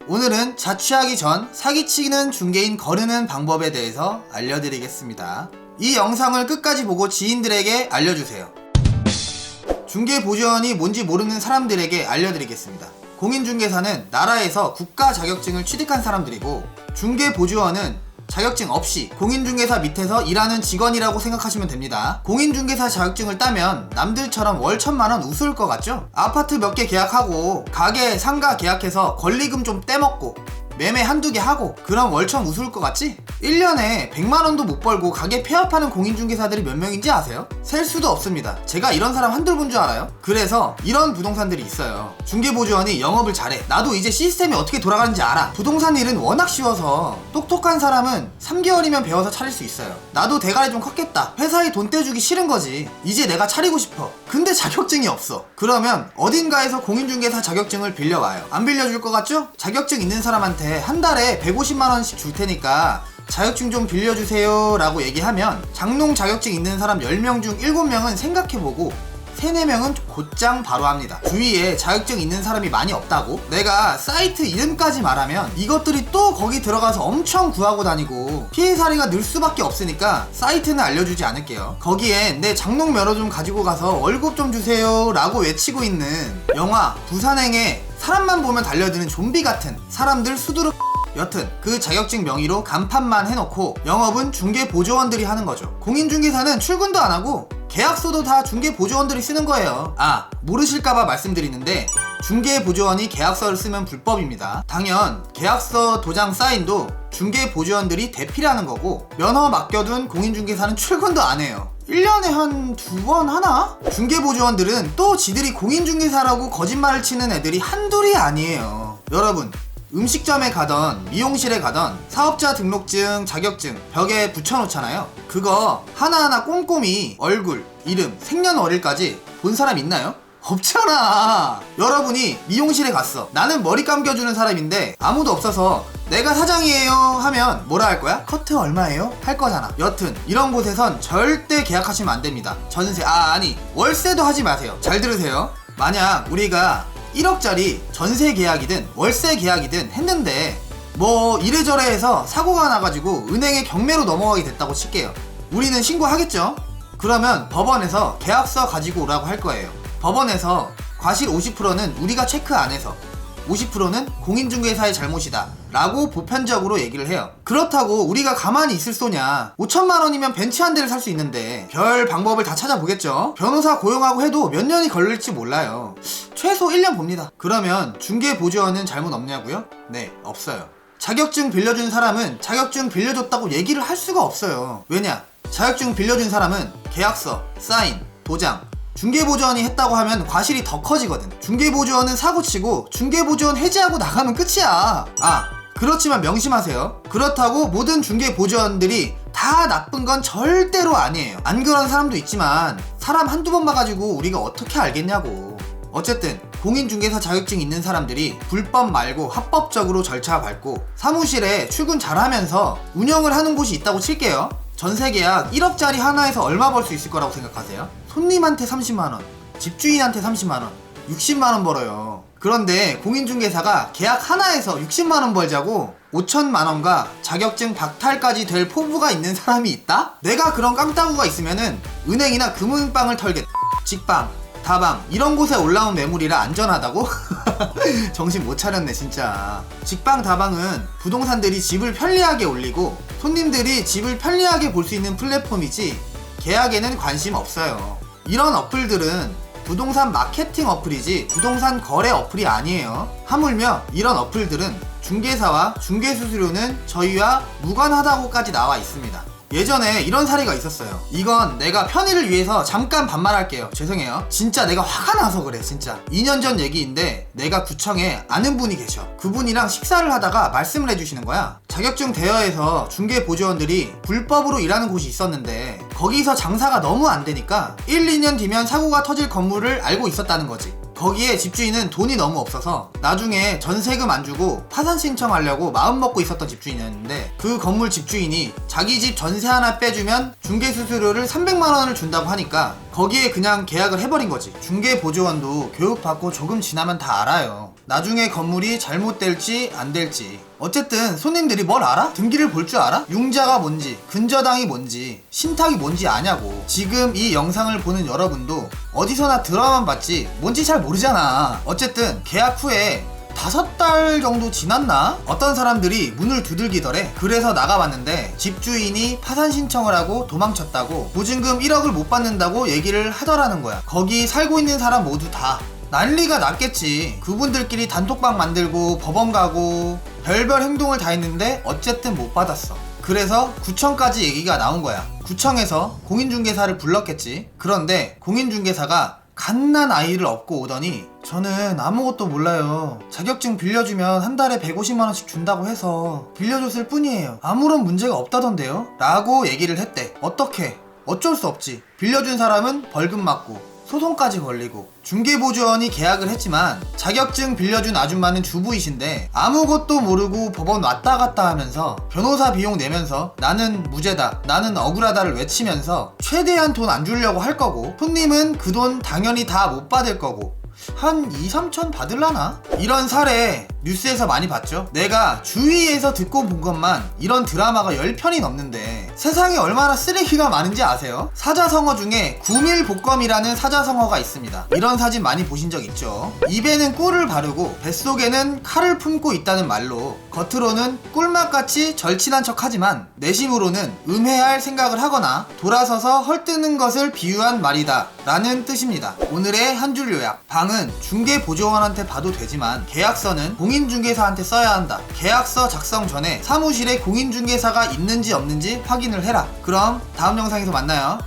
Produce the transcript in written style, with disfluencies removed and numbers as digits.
오늘은 자취하기 전 사기치는 중개인 거르는 방법에 대해서 알려드리겠습니다. 이 영상을 끝까지 보고 지인들에게 알려주세요. 중개보조원이 뭔지 모르는 사람들에게 알려드리겠습니다. 공인중개사는 나라에서 국가 자격증을 취득한 사람들이고, 중개보조원은 자격증 없이 공인중개사 밑에서 일하는 직원이라고 생각하시면 됩니다. 공인중개사 자격증을 따면 남들처럼 월 1,000만원 우스울 것 같죠? 아파트 몇 개 계약하고 가게 상가 계약해서 권리금 좀 떼먹고 매매 한두 개 하고 그럼 월천 우스울 것 같지? 1년에 100만원도 못 벌고 가게 폐업하는 공인중개사들이 몇 명인지 아세요? 셀 수도 없습니다. 제가 이런 사람 한둘 본 줄 알아요? 그래서 이런 부동산들이 있어요. 중개보조원이 영업을 잘해. 나도 이제 시스템이 어떻게 돌아가는지 알아. 부동산 일은 워낙 쉬워서 똑똑한 사람은 3개월이면 배워서 차릴 수 있어요. 나도 대가리 좀 컸겠다. 회사에 돈 떼주기 싫은 거지. 이제 내가 차리고 싶어. 근데 자격증이 없어. 그러면 어딘가에서 공인중개사 자격증을 빌려와요. 안 빌려줄 것 같죠? 자격증 있는 사람한테 한 달에 150만원씩 줄 테니까 자격증 좀 빌려주세요 라고 얘기하면 장롱 자격증 있는 사람 10명 중 7명은 생각해보고 3, 4명은 곧장 바로 합니다. 주위에 자격증 있는 사람이 많이 없다고? 내가 사이트 이름까지 말하면 이것들이 또 거기 들어가서 엄청 구하고 다니고 피해사리가 늘 수밖에 없으니까 사이트는 알려주지 않을게요. 거기엔 내 장롱 면허 좀 가지고 가서 월급 좀 주세요 라고 외치고 있는 영화 부산행에 사람만 보면 달려드는 좀비 같은 사람들 수두룩. 여튼 그 자격증 명의로 간판만 해놓고 영업은 중개보조원들이 하는 거죠. 공인중개사는 출근도 안 하고 계약서도 다 중개보조원들이 쓰는 거예요. 아, 모르실까봐 말씀드리는데 중개보조원이 계약서를 쓰면 불법입니다. 당연 계약서 도장 사인도 중개보조원들이 대필 하는 거고, 면허 맡겨둔 공인중개사는 출근도 안 해요. 1년에 한 2번 하나? 중개보조원들은 또 지들이 공인중개사라고 거짓말을 치는 애들이 한둘이 아니에요. 여러분, 음식점에 가던 미용실에 가던 사업자 등록증, 자격증 벽에 붙여놓잖아요. 그거 하나하나 꼼꼼히 얼굴, 이름, 생년월일까지 본 사람 있나요? 없잖아. 여러분이 미용실에 갔어. 나는 머리 감겨주는 사람인데 아무도 없어서 내가 사장이에요 하면 뭐라 할 거야? 커트 얼마예요? 할 거잖아. 여튼 이런 곳에선 절대 계약하시면 안 됩니다. 전세, 아니 월세도 하지 마세요. 잘 들으세요. 만약 우리가 1억짜리 전세 계약이든 월세 계약이든 했는데 뭐 이래저래 해서 사고가 나가지고 은행에 경매로 넘어가게 됐다고 칠게요. 우리는 신고하겠죠? 그러면 법원에서 계약서 가지고 오라고 할 거예요. 법원에서 과실 50%는 우리가 체크 안 해서 50%는 공인중개사의 잘못이다 라고 보편적으로 얘기를 해요. 그렇다고 우리가 가만히 있을 소냐. 5천만원이면 벤츠 한 대를 살 수 있는데 별 방법을 다 찾아보겠죠. 변호사 고용하고 해도 몇 년이 걸릴지 몰라요. 최소 1년 봅니다. 그러면 중개보조원은 잘못 없냐고요? 네, 없어요. 자격증 빌려준 사람은 자격증 빌려줬다고 얘기를 할 수가 없어요. 왜냐? 자격증 빌려준 사람은 계약서, 사인, 도장, 중개보조원이 했다고 하면 과실이 더 커지거든. 중개보조원은 사고치고 중개보조원 해지하고 나가면 끝이야. 아, 그렇지만 명심하세요. 그렇다고 모든 중개보조원들이 다 나쁜 건 절대로 아니에요. 안 그런 사람도 있지만 사람 한두 번 봐가지고 우리가 어떻게 알겠냐고. 어쨌든 공인중개사 자격증 있는 사람들이 불법 말고 합법적으로 절차 밟고 사무실에 출근 잘하면서 운영을 하는 곳이 있다고 칠게요. 전세계약 1억짜리 하나에서 얼마 벌 수 있을 거라고 생각하세요? 손님한테 30만원, 집주인한테 30만원, 60만원 벌어요. 그런데 공인중개사가 계약 하나에서 60만원 벌자고 5천만원과 자격증 박탈까지 될 포부가 있는 사람이 있다? 내가 그런 깡따구가 있으면은 은행이나 금융빵을 털겠다. 직방, 다방 이런 곳에 올라온 매물이라 안전하다고? 정신 못 차렸네 진짜. 직방 다방은 부동산들이 집을 편리하게 올리고 손님들이 집을 편리하게 볼 수 있는 플랫폼이지 계약에는 관심 없어요. 이런 어플들은 부동산 마케팅 어플이지 부동산 거래 어플이 아니에요. 하물며 이런 어플들은 중개사와 중개수수료는 저희와 무관하다고까지 나와 있습니다. 예전에 이런 사례가 있었어요. 이건 내가 편의를 위해서 잠깐 반말할게요. 죄송해요. 진짜 내가 화가 나서 그래. 진짜 2년 전 얘기인데 내가 구청에 아는 분이 계셔. 그분이랑 식사를 하다가 말씀을 해주시는 거야. 자격증 대여해서 중개보조원들이 불법으로 일하는 곳이 있었는데 거기서 장사가 너무 안 되니까 1, 2년 뒤면 사고가 터질 건물을 알고 있었다는 거지. 거기에 집주인은 돈이 너무 없어서 나중에 전세금 안 주고 파산 신청하려고 마음먹고 있었던 집주인이었는데, 그 건물 집주인이 자기 집 전세 하나 빼주면 중개수수료를 300만원을 준다고 하니까 거기에 그냥 계약을 해버린 거지. 중개보조원도 교육받고 조금 지나면 다 알아요. 나중에 건물이 잘못될지 안 될지. 어쨌든 손님들이 뭘 알아? 등기를 볼 줄 알아? 융자가 뭔지, 근저당이 뭔지, 신탁이 뭔지 아냐고. 지금 이 영상을 보는 여러분도 어디서나 드라마만 봤지 뭔지 잘 모르잖아. 어쨌든 계약 후에 5달 정도 지났나? 어떤 사람들이 문을 두들기더래. 그래서 나가봤는데 집주인이 파산 신청을 하고 도망쳤다고, 보증금 1억을 못 받는다고 얘기를 하더라는 거야. 거기 살고 있는 사람 모두 다 난리가 났겠지. 그분들끼리 단톡방 만들고 법원 가고 별별 행동을 다 했는데 어쨌든 못 받았어. 그래서 구청까지 얘기가 나온 거야. 구청에서 공인중개사를 불렀겠지. 그런데 공인중개사가 갓난 아이를 업고 오더니, 저는 아무것도 몰라요. 자격증 빌려주면 한 달에 150만원씩 준다고 해서 빌려줬을 뿐이에요. 아무런 문제가 없다던데요? 라고 얘기를 했대. 어떡해. 어쩔 수 없지. 빌려준 사람은 벌금 맞고 소송까지 걸리고. 중개보조원이 계약을 했지만 자격증 빌려준 아줌마는 주부이신데 아무것도 모르고 법원 왔다 갔다 하면서 변호사 비용 내면서 나는 무죄다, 나는 억울하다를 외치면서 최대한 돈 안 주려고 할 거고, 손님은 그 돈 당연히 다 못 받을 거고, 한 2-3천 받을라나? 이런 사례 뉴스에서 많이 봤죠. 내가 주위에서 듣고 본 것만 이런 드라마가 10편이 넘는데 세상에 얼마나 쓰레기가 많은지 아세요? 사자성어 중에 구밀복검이라는 사자성어가 있습니다. 이런 사진 많이 보신 적 있죠. 입에는 꿀을 바르고 뱃속에는 칼을 품고 있다는 말로 겉으로는 꿀맛같이 절친한 척 하지만 내심으로는 음해할 생각을 하거나 돌아서서 헐뜯는 것을 비유한 말이다 라는 뜻입니다. 오늘의 한 줄 요약. 방은 중개보조원한테 봐도 되지만 계약서는 공인중개사한테 써야 한다. 계약서 작성 전에 사무실에 공인중개사가 있는지 없는지 확인을 해라. 그럼 다음 영상에서 만나요.